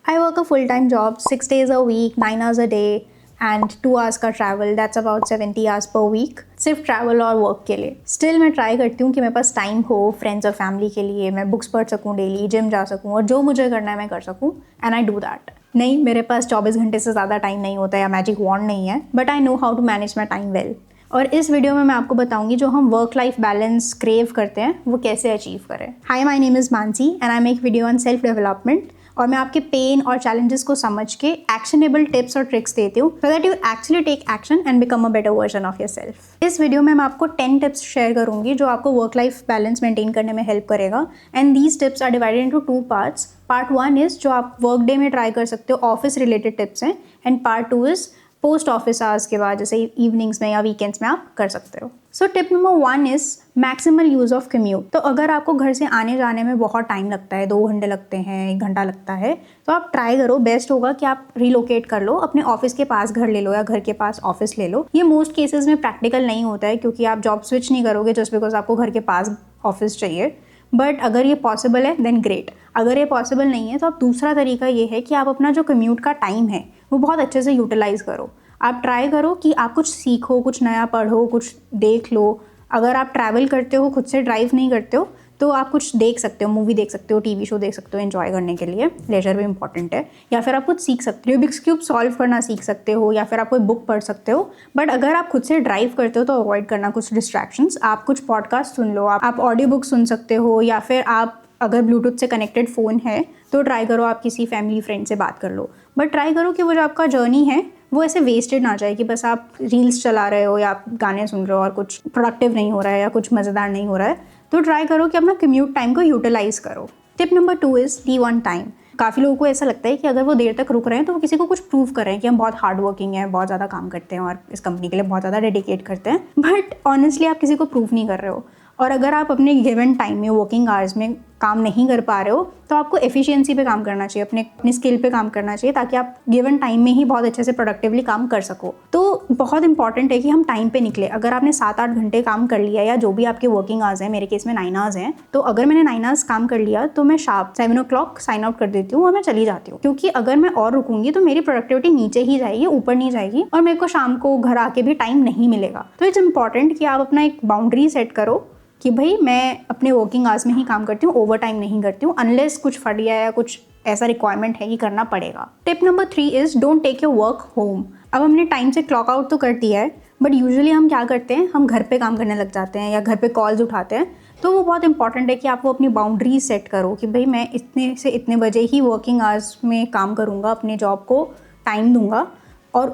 I work a full-time job, 6 days a week, 9 hours a day and 2 hours का travel, that's about 70 hours per week, सिर्फ travel और work के लिए। Still मैं try करती हूँ कि मेरे पास टाइम हो फ्रेंड्स और फैमिली के लिए, मैं बुक्स पढ़ सकूँ डेली, जिम जा सकूँ और जो मुझे करना है मैं कर सकूँ, एंड आई डू दैट। नहीं, मेरे पास 24 घंटे से ज़्यादा टाइम नहीं होता या मैजिक वॉन्ड नहीं है, but I know how to manage my time well. और इस वीडियो में मैं आपको बताऊंगी जो हम वर्क लाइफ बैलेंस क्रेव करते हैं वो कैसे अचीव करें। Hi, my name is Mansi and I make video on self development, और मैं आपके पेन और चैलेंजेस को समझ के एक्शनेबल टिप्स और ट्रिक्स देती हूँ so that you actually take action and become a better version of your self. इस वीडियो में मैं आपको 10 टिप्स शेयर करूंगी जो आपको वर्क लाइफ बैलेंस मेंटेन करने में हेल्प करेगा, and these tips are divided into 2 parts. Part 1 is जो आप वर्क डे में ट्राई कर सकते हो, ऑफिस रिलेटेड टिप्स हैं, and part 2 is post office hours के बाद, जैसे इवनिंग्स में या वीकेंड्स में आप कर सकते हो। So tip number 1 is maximal use of commute. तो अगर आपको घर से आने जाने में बहुत टाइम लगता है, 2 घंटे लगते हैं, 1 घंटा लगता है, तो आप ट्राई करो, बेस्ट होगा कि आप रिलोकेट कर लो, अपने ऑफिस के पास घर ले लो या घर के पास ऑफिस ले लो। ये मोस्ट केसेस में प्रैक्टिकल नहीं होता है क्योंकि आप जॉब स्विच नहीं करोगे जस्ट बिकॉज आपको घर के पास ऑफिस चाहिए, बट अगर ये पॉसिबल है देन ग्रेट। अगर ये पॉसिबल नहीं है तो आप दूसरा तरीका ये है कि आप अपना जो कम्यूट का टाइम है वो बहुत अच्छे से यूटिलाइज करो। आप ट्राई करो कि आप कुछ सीखो, कुछ नया पढ़ो, कुछ देख लो। अगर आप ट्रैवल करते हो, खुद से ड्राइव नहीं करते हो, तो आप कुछ देख सकते हो, मूवी देख सकते हो, टीवी शो देख सकते हो एंजॉय करने के लिए, लेजर भी इंपॉर्टेंट है। या फिर आप कुछ सीख सकते हो, रूबिक्स क्यूब सॉल्व करना सीख सकते हो, या फिर आप कोई बुक पढ़ सकते हो। बट अगर आप खुद से ड्राइव करते हो तो अवॉइड करना कुछ डिस्ट्रैक्शंस। आप कुछ पॉडकास्ट सुन लो, आप ऑडियो बुक सुन सकते हो, या फिर आप अगर ब्लूटूथ से कनेक्टेड फ़ोन है तो ट्राई करो आप किसी फैमिली फ्रेंड से बात कर लो। बट ट्राई करो कि वो जो आपका जर्नी है वो ऐसे वेस्टेड ना जाए कि बस आप रील्स चला रहे हो या आप गाने सुन रहे हो और कुछ प्रोडक्टिव नहीं हो रहा है या कुछ मज़ेदार नहीं हो रहा है। तो ट्राई करो कि अपना कम्यूट टाइम को यूटिलाइज करो। Tip number 2 is leave on time. काफ़ी लोगों को ऐसा लगता है कि अगर वो देर तक रुक रहे हैं तो वो किसी को कुछ प्रूव कर रहे हैं कि हम बहुत हार्ड वर्किंग हैं, बहुत ज़्यादा काम करते हैं और इस कंपनी के लिए बहुत ज़्यादा डेडिकेट करते हैं, बट ऑनेस्टली आप किसी को प्रूव नहीं कर रहे हो। और अगर आप अपने गिवन टाइम में, वर्किंग आवर्स में काम नहीं कर पा रहे हो तो आपको एफिशिएंसी पे काम करना चाहिए, अपने स्किल पे काम करना चाहिए, ताकि आप गिवन टाइम में ही बहुत अच्छे से प्रोडक्टिवली काम कर सको। तो बहुत इंपॉर्टेंट है कि हम टाइम पे निकले। अगर आपने 7-8 घंटे काम कर लिया या जो भी आपके वर्किंग आवर्स हैं, मेरे केस में 9 आवर्स हैं, तो अगर मैंने 9 आवर्स काम कर लिया तो मैं शार्प 7 o'clock साइन आउट कर देती हूँ और मैं चली जाती हूँ। क्योंकि अगर मैं और रुकूंगी तो मेरी प्रोडक्टिविटी नीचे ही जाएगी, ऊपर नहीं जाएगी, और मेरे को शाम को घर आके भी टाइम नहीं मिलेगा। तो इट्स इंपॉर्टेंट कि आप अपना एक बाउंड्री सेट करो कि भाई मैं अपने वर्किंग आवर्स में ही काम करती हूँ, ओवर टाइम नहीं करती हूँ, अनलेस कुछ फट गया या कुछ ऐसा रिक्वायरमेंट है कि करना पड़ेगा। Tip number 3 is don't take your work home. अब हमने टाइम से क्लॉक आउट तो कर दिया है, बट यूजुअली हम क्या करते हैं, हम घर पे काम करने लग जाते हैं या घर पे कॉल्स उठाते हैं। तो वो बहुत इंपॉर्टेंट है कि आप वो अपनी बाउंड्री सेट करो कि भाई मैं इतने से इतने बजे ही वर्किंग आवर्स में काम करूँगा, अपने जॉब को टाइम दूंगा। और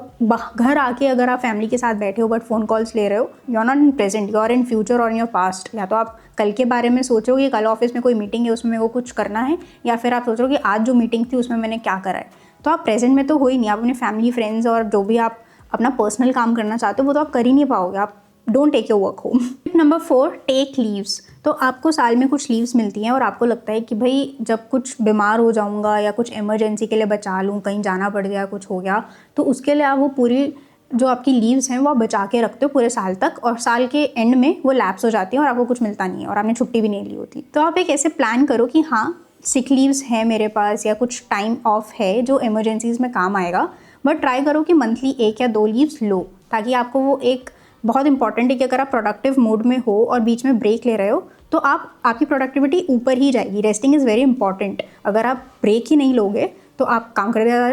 घर आके अगर आप फैमिली के साथ बैठे हो बट फ़ोन कॉल्स ले रहे हो, you are not in present, you are in future और इन योर पास्ट। या तो आप कल के बारे में सोचो कि कल ऑफिस में कोई मीटिंग है, उसमें मेरे को कुछ करना है, या फिर आप सोचो कि आज जो मीटिंग थी उसमें मैंने क्या करा है। तो आप प्रेजेंट में तो हो ही नहीं, आप अपने फैमिली, फ्रेंड्स और जो भी आप अपना पर्सनल काम करना चाहते हो वो तो आप कर ही नहीं पाओगे। आप don't take your work home. Tip number 4, take leaves. तो आपको साल में कुछ लीव्स मिलती हैं और आपको लगता है कि भाई जब कुछ बीमार हो जाऊंगा या कुछ इमरजेंसी के लिए बचा लूँ, कहीं जाना पड़ गया, कुछ हो गया, तो उसके लिए आप वो पूरी जो आपकी लीव्स हैं वो आप बचा के रखते हो पूरे साल तक, और साल के एंड में वो लैप्स हो जाती हैं और आपको कुछ मिलता नहीं है और आपने छुट्टी भी नहीं ली होती। तो आप एक ऐसे प्लान करो कि हाँ, सिक लीव्स है मेरे पास या कुछ टाइम ऑफ है जो इमरजेंसीज में काम आएगा, बट ट्राई करो कि मंथली 1 या 2 लीव्स लो, ताकि आपको वो एक बहुत इंपॉर्टेंट है कि अगर आप प्रोडक्टिव मोड में हो और बीच में ब्रेक ले रहे हो तो आपकी प्रोडक्टिविटी ऊपर ही जाएगी। Resting is very important. अगर आप ब्रेक ही नहीं लोगे तो आप काम करे जा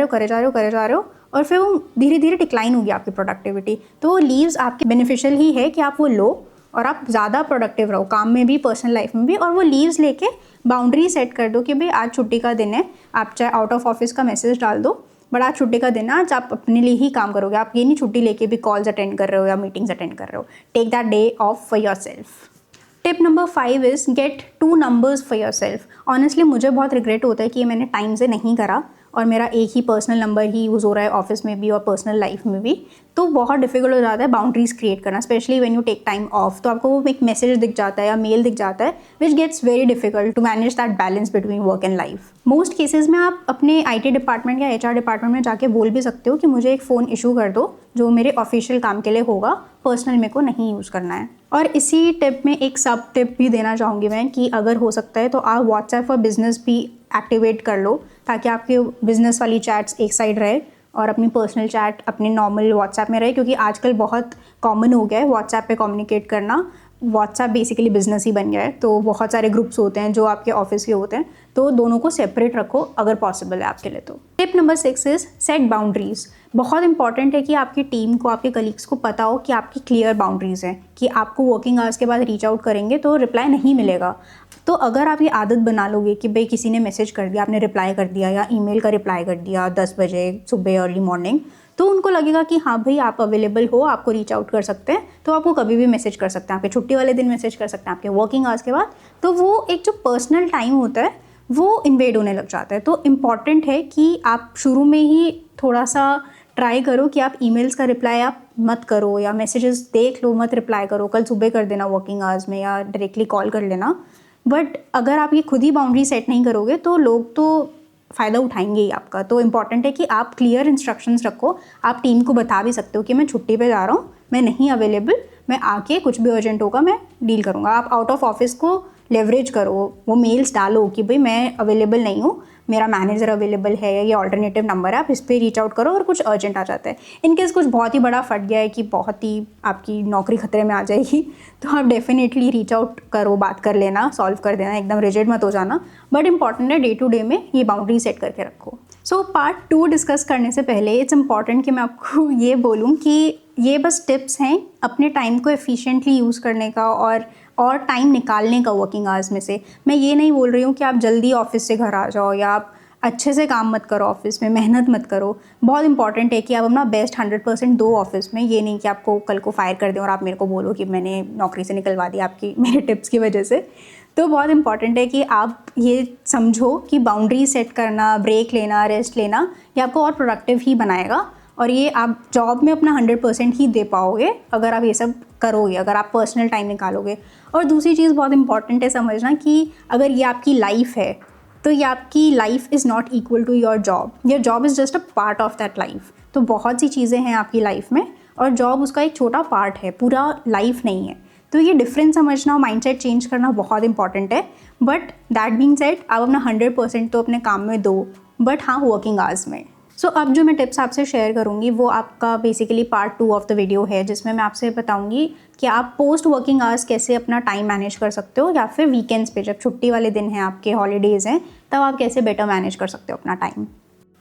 रहे हो और फिर वो धीरे धीरे डिक्लाइन होगी आपकी प्रोडक्टिविटी। तो लीव्स आपके बेनिफिशियल ही है कि आप वो लो और आप ज़्यादा प्रोडक्टिव रहो, काम में भी, पर्सनल लाइफ में भी। और वो लीव्स लेके बाउंड्री सेट कर दो कि भाई आज छुट्टी का दिन है, आप चाहे आउट ऑफ ऑफिस का मैसेज डाल दो, बट आज छुट्टी का दिन है, आज आप अपने लिए ही काम करोगे। आप ये नहीं छुट्टी लेके भी कॉल्स अटेंड कर रहे हो या मीटिंग्स अटेंड कर रहे हो। Take that day off for your self. Tip number 5 is get 2 numbers for your self. Honestly मुझे बहुत रिग्रेट होता है कि ये मैंने टाइम से नहीं करा और मेरा एक ही पर्सनल नंबर ही यूज़ हो रहा है ऑफिस में भी और पर्सनल लाइफ में भी। तो बहुत डिफिकल्ट हो जाता है बाउंड्रीज क्रिएट करना, specially when you take time off. तो आपको वो एक मैसेज दिख जाता है या मेल दिख जाता है, which gets very difficult to manage that balance between work and life. Most cases में आप अपने IT डिपार्टमेंट या HR डिपार्टमेंट में जाके बोल भी सकते हो कि मुझे एक फ़ोन इशू कर दो जो मेरे ऑफिशियल काम के लिए होगा, पर्सनल मेरे को नहीं यूज़ करना है। और इसी टिप में एक सब टिप भी देना चाहूँगी मैं कि अगर हो सकता है तो आप व्हाट्सएप फॉर बिजनेस भी एक्टिवेट कर लो, ताकि आपके बिजनेस वाली चैट्स एक साइड रहे और अपनी पर्सनल चैट अपने नॉर्मल व्हाट्सएप में रहे, क्योंकि आजकल बहुत कॉमन हो गया है व्हाट्सएप पे कम्युनिकेट करना। व्हाट्सएप बेसिकली बिजनेस ही बन गया है, तो बहुत सारे ग्रुप्स होते हैं जो आपके ऑफिस के होते हैं, तो दोनों को सेपरेट रखो अगर पॉसिबल है आपके लिए। तो tip number 6 is set boundaries. बहुत इंपॉर्टेंट है कि आपकी टीम को, आपके कलीग्स को पता हो कि आपकी क्लियर बाउंड्रीज हैं, कि आपको वर्किंग आवर्स के बाद रीच आउट करेंगे तो रिप्लाई नहीं मिलेगा। तो अगर आप ये आदत बना लोगे कि भाई किसी ने मैसेज कर दिया, आपने रिप्लाई कर दिया, या ईमेल का रिप्लाई कर दिया 10 बजे सुबह अर्ली मॉर्निंग, तो उनको लगेगा कि हाँ भाई आप अवेलेबल हो, आपको रीच आउट कर सकते हैं, तो आपको कभी भी मैसेज कर सकते हैं, आपके छुट्टी वाले दिन मैसेज कर सकते हैं, आपके वर्किंग आवर्स के बाद। तो वो एक जो पर्सनल टाइम होता है वो इन्वेड होने लग जाता है। तो इम्पॉर्टेंट है कि आप शुरू में ही थोड़ा सा ट्राई करो कि आप ईमेल्स का रिप्लाई आप मत करो, या मैसेजेस देख लो मत रिप्लाई करो, कल सुबह कर देना वर्किंग आवर्स में, या डायरेक्टली कॉल कर लेना। बट अगर आप ये खुद ही बाउंड्री सेट नहीं करोगे तो लोग तो फ़ायदा उठाएंगे ही आपका। तो इम्पॉर्टेंट है कि आप क्लियर इंस्ट्रक्शंस रखो। आप टीम को बता भी सकते हो कि मैं छुट्टी पे जा रहा हूँ, मैं नहीं अवेलेबल, मैं आके कुछ भी अर्जेंट होगा मैं डील करूँगा। आप आउट ऑफ ऑफिस को लेवरेज करो, वो मेल्स डालो कि भाई मैं अवेलेबल नहीं हूँ, मेरा मैनेजर अवेलेबल है, या ये ऑल्टरनेटिव नंबर है, आप इस पर रीच आउट करो और कुछ अर्जेंट आ जाता है। इनकेस कुछ बहुत ही बड़ा फट गया है कि बहुत ही आपकी नौकरी खतरे में आ जाएगी, तो आप डेफिनेटली रीच आउट करो, बात कर लेना, सॉल्व कर देना, एकदम रिजिड मत हो जाना। बट इंपॉर्टेंट है डे टू डे में ये बाउंड्री सेट करके रखो। सो पार्ट 2 डिस्कस करने से पहले इट्स इम्पॉर्टेंट कि मैं आपको ये बोलूँ कि ये बस टिप्स हैं अपने टाइम को एफिशिएंटली यूज़ करने का और टाइम निकालने का वर्किंग आवर्स में से। मैं ये नहीं बोल रही हूँ कि आप जल्दी ऑफिस से घर आ जाओ, या आप अच्छे से काम मत करो ऑफिस में, मेहनत मत करो। बहुत इंपॉर्टेंट है कि आप अपना बेस्ट 100% दो ऑफिस में। ये नहीं कि आपको कल को फायर कर दें और आप मेरे को बोलो कि मैंने नौकरी से निकलवा दी आपकी मेरे टिप्स की वजह से। तो बहुत इंपॉर्टेंट है कि आप ये समझो कि बाउंड्री सेट करना, ब्रेक लेना, रेस्ट लेना, ये आपको और प्रोडक्टिव ही बनाएगा, और ये आप जॉब में अपना 100% ही दे पाओगे अगर आप ये सब करोगे, अगर आप पर्सनल टाइम निकालोगे। और दूसरी चीज़ बहुत इंपॉर्टेंट है समझना कि अगर ये आपकी लाइफ है तो ये आपकी life is not equal to your job is just a part of that life. तो बहुत सी चीज़ें हैं आपकी लाइफ में और जॉब उसका एक छोटा पार्ट है, पूरा लाइफ नहीं है। तो ये डिफरेंस समझना और माइंडसेट चेंज करना बहुत इंपॉर्टेंट है। बट दैट बीइंग सेड, आप अपना 100% तो अपने काम में दो, बट हाँ वर्किंग आवर्स में। सो अब जो मैं टिप्स आपसे शेयर करूँगी वो आपका basically part 2 of the video है, जिसमें मैं आपसे बताऊँगी कि आप पोस्ट वर्किंग आवर्स कैसे अपना टाइम मैनेज कर सकते हो, या फिर वीकेंड्स पे जब छुट्टी वाले दिन हैं, आपके हॉलीडेज़ हैं, तब आप कैसे बेटर मैनेज कर सकते हो अपना time.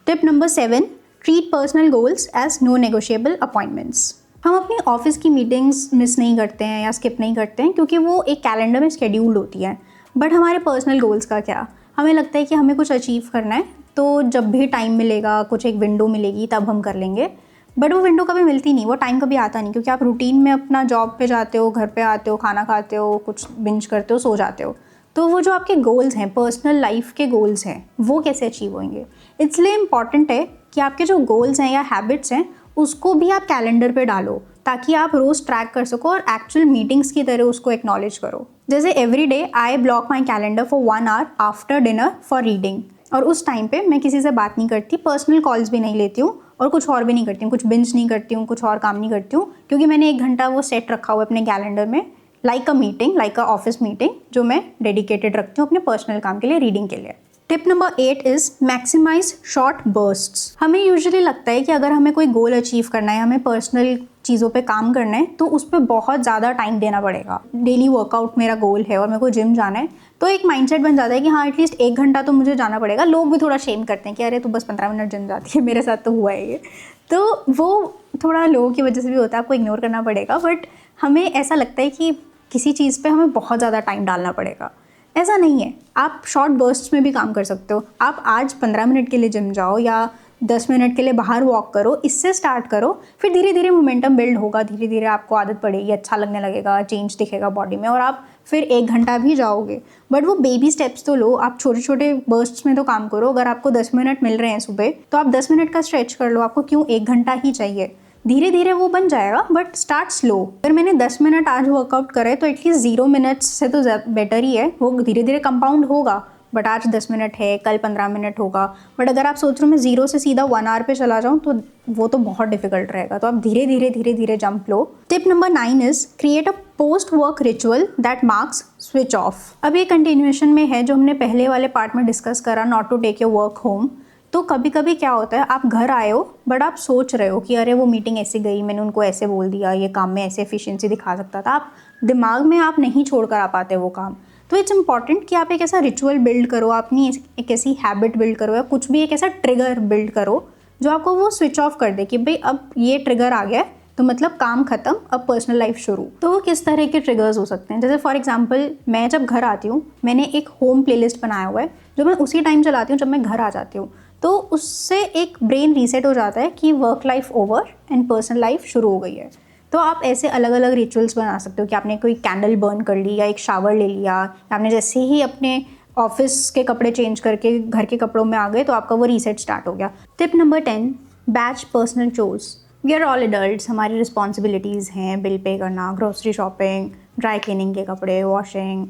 Tip number 7, treat personal goals as no negotiable appointments. हम अपनी ऑफिस की मीटिंग्स मिस नहीं करते हैं या स्किप नहीं करते हैं क्योंकि वो एक कैलेंडर में शेड्यूल्ड होती है। बट हमारे पर्सनल गोल्स का क्या? हमें लगता है कि हमें कुछ अचीव करना है, तो जब भी टाइम मिलेगा, कुछ एक विंडो मिलेगी तब हम कर लेंगे। बट वो विंडो कभी मिलती नहीं, वो टाइम कभी आता नहीं, क्योंकि आप रूटीन में अपना जॉब पे जाते हो, घर पे आते हो, खाना खाते हो, कुछ बिंज करते हो, सो जाते हो। तो वो जो आपके गोल्स हैं, पर्सनल लाइफ के गोल्स हैं, वो कैसे अचीव होंगे? इसलिए इम्पॉर्टेंट है कि आपके जो गोल्स हैं या हैबिट्स हैं उसको भी आप कैलेंडर पे डालो, ताकि आप रोज़ ट्रैक कर सको और एक्चुअल मीटिंग्स की तरह उसको एक्नॉलेज करो। जैसे every day I block my calendar for 1 hour after dinner for reading, और उस टाइम पे मैं किसी से बात नहीं करती, पर्सनल कॉल्स भी नहीं लेती हूँ और कुछ और भी नहीं करती हूँ, कुछ बिंज नहीं करती हूँ, कुछ और काम नहीं करती हूँ, क्योंकि मैंने 1 घंटा वो सेट रखा हुआ है अपने कैलेंडर में, like a meeting, like a office meeting, जो मैं डेडिकेटेड रखती हूँ अपने पर्सनल काम के लिए, रीडिंग के लिए। Tip number 8 is maximise short bursts. हमें यूजुअली लगता है कि अगर हमें कोई गोल अचीव करना है, हमें पर्सनल चीज़ों पे काम करना है, तो उस पर बहुत ज़्यादा टाइम देना पड़ेगा। डेली वर्कआउट मेरा गोल है और मेरे को जिम जाना है, तो एक माइंडसेट बन जाता है कि हाँ एटलीस्ट 1 घंटा तो मुझे जाना पड़ेगा। लोग भी थोड़ा शेम करते हैं कि अरे तू बस 15 मिनट जिम जाती है, मेरे साथ तो हुआ है ये। तो वो थोड़ा लोगों की वजह से भी होता है, आपको इग्नोर करना पड़ेगा। बट हमें ऐसा लगता है कि किसी चीज़ पे हमें बहुत ज़्यादा टाइम डालना पड़ेगा, ऐसा नहीं है। आप शॉर्ट बर्स्ट्स में भी काम कर सकते हो। आप आज 15 मिनट के लिए जिम जाओ या 10 मिनट के लिए बाहर वॉक करो, इससे स्टार्ट करो, फिर धीरे धीरे मोमेंटम बिल्ड होगा, धीरे धीरे आपको आदत पड़ेगी, अच्छा लगने लगेगा, चेंज दिखेगा बॉडी में, और आप फिर 1 घंटा भी जाओगे। बट वो बेबी स्टेप्स तो लो, आप छोटे छोटे बर्स्ट्स में तो काम करो। अगर आपको 10 मिनट मिल रहे हैं सुबह, तो आप 10 मिनट का स्ट्रेच कर लो, आपको क्यों 1 घंटा ही चाहिए? धीरे धीरे वो बन जाएगा, बट स्टार्ट स्लो। अगर मैंने 10 मिनट आज वर्कआउट करे तो एटलीस्ट 0 मिनट्स से तो बेटर ही है, वो धीरे धीरे कंपाउंड होगा, बट आज 10 मिनट है, कल 15 मिनट होगा। बट अगर आप सोच रहे हो मैं 0 से सीधा 1 आवर पे चला जाऊँ तो वो तो बहुत डिफिकल्ट रहेगा। तो आप धीरे धीरे धीरे धीरे jump low. Tip number 9 is create a post work ritual that marks switch off. अब ये कंटिन्यूएशन में है जो हमने पहले वाले पार्ट में डिस्कस करा, not to take your work home. तो कभी कभी क्या होता है, आप घर आए हो बट आप सोच रहे हो कि अरे वो मीटिंग ऐसे गई, मैंने उनको ऐसे बोल दिया, ये काम में ऐसे एफिशिएंसी दिखा सकता था। आप दिमाग में आप नहीं छोड़ कर आ पाते वो काम। तो इट्स इंपॉर्टेंट कि आप एक ऐसा रिचुअल बिल्ड करो, अपनी एक ऐसी हैबिट बिल्ड करो या कुछ भी एक ऐसा ट्रिगर बिल्ड करो जो आपको वो स्विच ऑफ कर दे कि भाई अब ये ट्रिगर आ गया तो मतलब काम खत्म, अब पर्सनल लाइफ शुरू। तो वो किस तरह के ट्रिगर्स हो सकते हैं? जैसे फॉर एग्जांपल मैं जब घर आती हूँ, मैंने एक होम प्लेलिस्ट बनाया हुआ है जो मैं उसी टाइम चलाती हूँ जब मैं घर आ जाती हूँ। तो उससे एक ब्रेन रीसेट हो जाता है कि work life over and personal life शुरू हो गई है। तो आप ऐसे अलग अलग रिचुअल्स बना सकते हो कि आपने कोई कैंडल बर्न कर ली या एक शावर ले लिया, या आपने जैसे ही अपने ऑफिस के कपड़े चेंज करके घर के कपड़ों में आ गए तो आपका वो रीसेट स्टार्ट हो गया। Tip number 10, batch personal chores. We are all adults, हमारी रिस्पॉन्सिबिलिटीज़ हैं, बिल पे करना, ग्रोसरी शॉपिंग, ड्राई क्लीनिंग के कपड़े, वॉशिंग,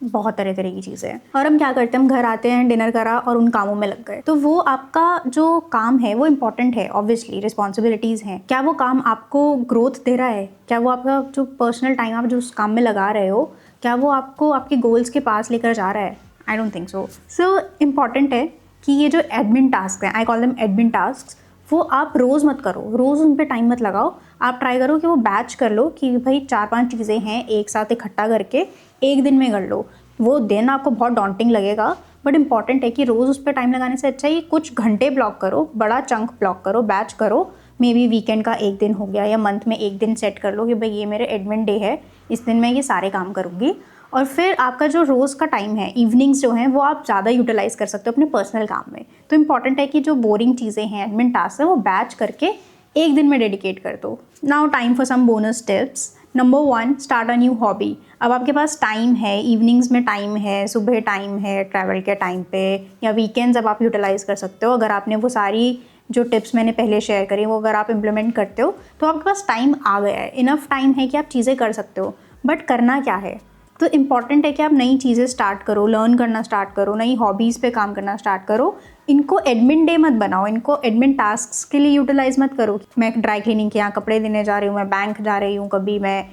बहुत तरह तरह की चीज़ें हैं। और हम क्या करते हैं, हम घर आते हैं, डिनर करा और उन कामों में लग गए। तो वो आपका जो काम है वो इंपॉर्टेंट है, ऑब्वियसली रिस्पॉन्सिबिलिटीज़ हैं। क्या वो काम आपको ग्रोथ दे रहा है? क्या वो आपका जो पर्सनल टाइम आप जो उस काम में लगा रहे हो, क्या वो आपको आपके गोल्स के पास लेकर जा रहा है? I don't think so. So important है कि ये जो एडमिन टास्क हैं, I call them admin task, वो आप रोज़ मत करो, रोज़ उन पर टाइम मत लगाओ। आप ट्राई करो कि वो बैच कर लो कि भाई 4-5 चीज़ें हैं एक साथ इकट्ठा करके एक दिन में कर लो। वो दिन आपको बहुत डॉन्टिंग लगेगा, बट इंपॉर्टेंट है कि रोज़ उस पर टाइम लगाने से अच्छा ही कुछ घंटे ब्लॉक करो, बड़ा चंक ब्लॉक करो, बैच करो। मे बी वीकेंड का एक दिन हो गया या मंथ में एक दिन सेट कर लो कि भाई ये मेरे एडमिन डे है, इस दिन मैं ये सारे काम करूँगी। और फिर आपका जो रोज़ का टाइम है, इवनिंग्स जो हैं, वो आप ज़्यादा यूटिलाइज़ कर सकते हो अपने पर्सनल काम में। तो इंपॉर्टेंट है कि जो बोरिंग चीज़ें हैं, एडमिन टास्क है, वो बैच करके एक दिन में डेडिकेट कर दो। Now time for some bonus tips. Number 1, start a new hobby. अब आपके पास टाइम है, इवनिंग्स में टाइम है, सुबह टाइम है ट्रैवल के टाइम पे, या वीकेंड्स अब आप यूटिलाइज़ कर सकते हो। अगर आपने वो सारी जो टिप्स मैंने पहले शेयर करी वो अगर आप इम्प्लीमेंट करते हो तो आपके पास टाइम आ गया है, इनफ टाइम है कि आप चीज़ें कर सकते हो। बट करना क्या है? तो इम्पॉर्टेंट है कि आप नई चीज़ें स्टार्ट करो, लर्न करना स्टार्ट करो, नई हॉबीज़ पे काम करना स्टार्ट करो। इनको एडमिन डे मत बनाओ, इनको एडमिन टास्क्स के लिए यूटिलाइज़ मत करो। मैं ड्राई क्लीनिंग के यहाँ कपड़े देने जा रही हूँ, मैं बैंक जा रही हूँ, कभी मैं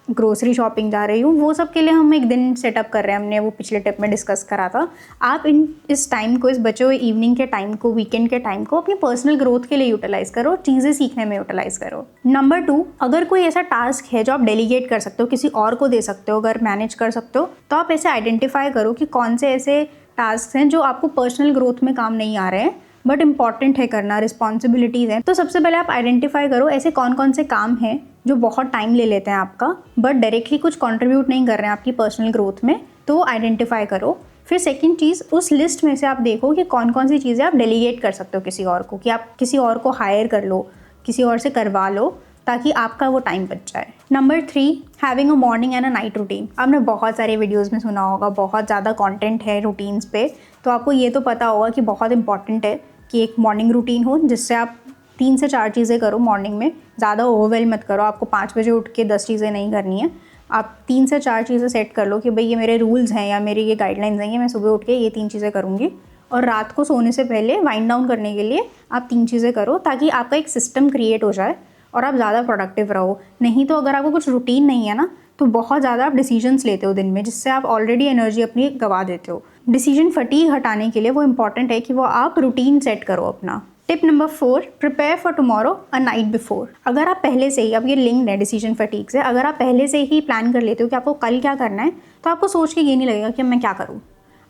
ग्रोसरी शॉपिंग जा रही हूँ, वो सब के लिए हम एक दिन सेटअप कर रहे हैं। हमने वो पिछले टिप में डिस्कस करा था। आप इस टाइम को, इस बचे हुए इवनिंग के टाइम को, वीकेंड के टाइम को अपनी पर्सनल ग्रोथ के लिए यूटिलाइज़ करो, चीज़ें सीखने में यूटिलाइज़ करो। नंबर 2, अगर कोई ऐसा टास्क है जो आप डेलीगेट कर सकते हो, किसी और को दे सकते हो, अगर मैनेज कर सकते हो, तो आप ऐसे आइडेंटिफाई करो कि कौन से ऐसे टास्क हैं जो आपको पर्सनल ग्रोथ में काम नहीं आ रहे हैं बट इंपॉर्टेंट है करना, रिस्पॉन्सिबिलिटीज़ हैं। तो सबसे पहले आप आइडेंटिफाई करो ऐसे कौन कौन से काम हैं जो बहुत टाइम ले लेते हैं आपका बट डायरेक्टली कुछ कंट्रीब्यूट नहीं कर रहे हैं आपकी पर्सनल ग्रोथ में, तो वो आइडेंटिफाई करो। फिर सेकंड चीज़, उस लिस्ट में से आप देखो कि कौन कौन सी चीज़ें आप डेलीगेट कर सकते हो किसी और को, कि आप किसी और को हायर कर लो, किसी और से करवा लो ताकि आपका वो टाइम बच जाए। Number 3, having a morning and a night routine. आपने बहुत सारे वीडियोज़ में सुना होगा, बहुत ज़्यादा कॉन्टेंट है रूटीन्स पे, तो आपको ये तो पता होगा कि बहुत इंपॉर्टेंट है कि एक मॉर्निंग रूटीन हो जिससे आप 3 से 4 चीज़ें करो मॉर्निंग में। ज़्यादा ओवरवेल मत करो, आपको 5 बजे उठ के 10 चीज़ें नहीं करनी है। आप 3 से 4 चीज़ें सेट कर लो कि भाई ये मेरे रूल्स हैं या मेरी ये गाइडलाइंस हैं, ये मैं सुबह उठ के ये 3 चीज़ें करूँगी। और रात को सोने से पहले वाइंड डाउन करने के लिए आप 3 चीज़ें करो ताकि आपका एक सिस्टम क्रिएट हो जाए और आप ज़्यादा प्रोडक्टिव रहो। नहीं तो अगर आपको कुछ रूटीन नहीं है ना, तो बहुत ज़्यादा आप डिसीजंस लेते हो दिन में, जिससे आप ऑलरेडी एनर्जी अपनी गवा देते हो। डिसीजन फटीग हटाने के लिए वो इंपॉर्टेंट है कि वो आप रूटीन सेट करो अपना। Tip number 4, prepare for tomorrow a night before. अगर आप पहले से ही, अब ये लिंक्ड है डिसीजन फटीग से, अगर आप पहले से ही प्लान कर लेते हो कि आपको कल क्या करना है, तो आपको सोच के ये नहीं लगेगा कि मैं क्या करूँ।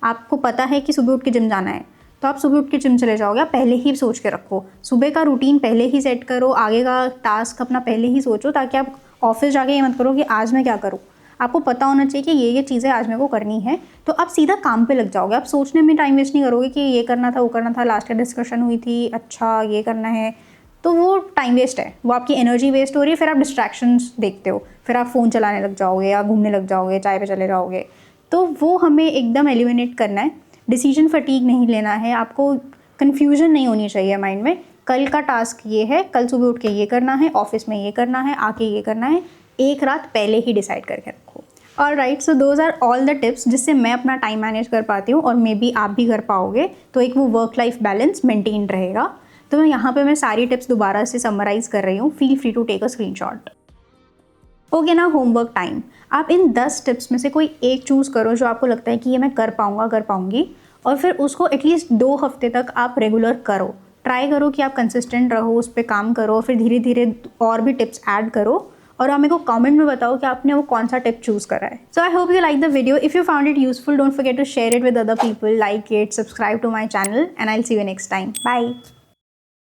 आपको पता है कि सुबह उठ के जिम जाना है, तो आप सुबह उठ के जिम चले जाओगे। आप पहले ही सोच के रखो, सुबह का रूटीन पहले ही सेट करो, आगे का टास्क अपना पहले ही सोचो, ताकि आप ऑफिस जाके ये मत करो कि आज मैं क्या करूँ। आपको पता होना चाहिए कि ये चीज़ें आज मेरे को करनी है, तो आप सीधा काम पे लग जाओगे। आप सोचने में टाइम वेस्ट नहीं करोगे कि ये करना था, वो करना था, लास्ट टाइम डिस्कशन हुई थी, अच्छा ये करना है, तो वो टाइम वेस्ट है, वो आपकी एनर्जी वेस्ट हो रही है। फिर आप डिस्ट्रैक्शंस देखते हो, फिर आप फ़ोन चलाने लग जाओगे या घूमने लग जाओगे, चाय पे चले जाओगे। तो वो हमें एकदम एलिमिनेट करना है। डिसीजन फटीग नहीं लेना है, आपको कन्फ्यूजन नहीं होनी चाहिए माइंड में। कल का टास्क ये है, कल सुबह उठ के ये करना है, ऑफिस में ये करना है, आके ये करना है, एक रात पहले ही डिसाइड करके रखो। Alright, so those are all the tips जिससे मैं अपना टाइम मैनेज कर पाती हूँ और मे बी आप भी कर पाओगे, तो एक वो वर्क लाइफ बैलेंस मेंटेन रहेगा। तो मैं सारी टिप्स दोबारा से समराइज़ कर रही हूँ, feel free to take a screenshot. Okay ना, होमवर्क टाइम। आप इन 10 टिप्स में से कोई एक चूज़ करो जो आपको लगता है कि ये मैं कर पाऊँगा, कर पाऊँगी, और फिर उसको एटलीस्ट 2 हफ्ते तक आप रेगुलर करो। ट्राई करो कि आप कंसिस्टेंट रहो, उस पे काम करो, फिर धीरे धीरे और भी टिप्स ऐड करो, और आप मेरे को कमेंट में बताओ कि आपने वो कौन सा टिप चूज़ करा है। So I hope you like the video. If you found it useful, don't forget to share it with other people, like it, subscribe to my channel, and I will see you next time. Bye.